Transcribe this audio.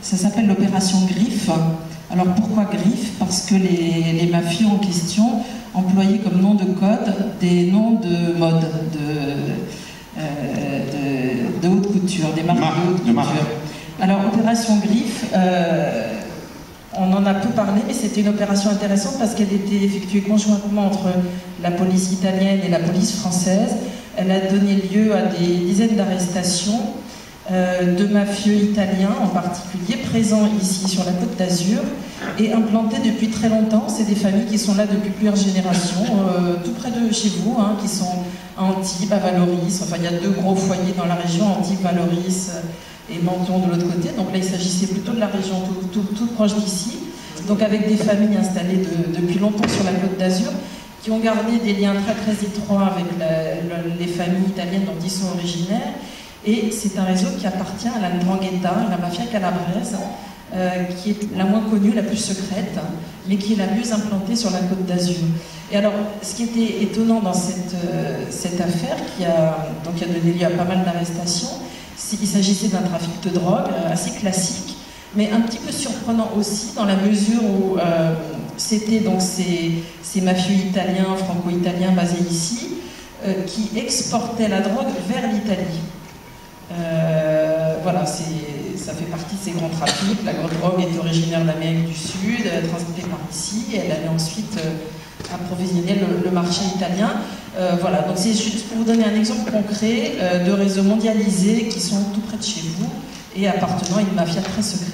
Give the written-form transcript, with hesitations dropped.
Ça s'appelle l'opération Griffe. Alors pourquoi Griffe? Parce que les mafieux en question employaient comme nom de code des noms de mode, de haute couture, des marques de haute couture. Alors opération Griffe, on en a peu parlé, mais c'était une opération intéressante parce qu'elle était effectuée conjointement entre la police italienne et la police française. Elle a donné lieu à des dizaines d'arrestations de mafieux italiens en particulier, présents ici sur la Côte d'Azur et implantés depuis très longtemps. C'est des familles qui sont là depuis plusieurs générations, tout près de chez vous, hein, qui sont à Antibes, à Valoris. Enfin, il y a 2 gros foyers dans la région, Antibes, Valoris et Menton de l'autre côté. Donc là, il s'agissait plutôt de la région toute proche d'ici. Donc avec des familles installées depuis longtemps sur la Côte d'Azur, qui ont gardé des liens très très étroits avec les familles italiennes dont ils sont originaires. Et c'est un réseau qui appartient à la 'Ndrangheta, la mafia calabraise, qui est la moins connue, la plus secrète, mais qui est la mieux implantée sur la Côte d'Azur. Et alors, ce qui était étonnant dans cette affaire, qui a donné lieu à pas mal d'arrestations, il s'agissait d'un trafic de drogue assez classique, mais un petit peu surprenant aussi, dans la mesure où c'était donc ces mafieux italiens, franco-italiens basés ici, qui exportaient la drogue vers l'Italie. Voilà, ça fait partie de ces grands trafics. La drogue est originaire d'Amérique du Sud, transitée par ici, et elle allait ensuite approvisionner le marché italien. Voilà, donc c'est juste pour vous donner un exemple concret de réseaux mondialisés qui sont tout près de chez vous et appartenant à une mafia très secrète.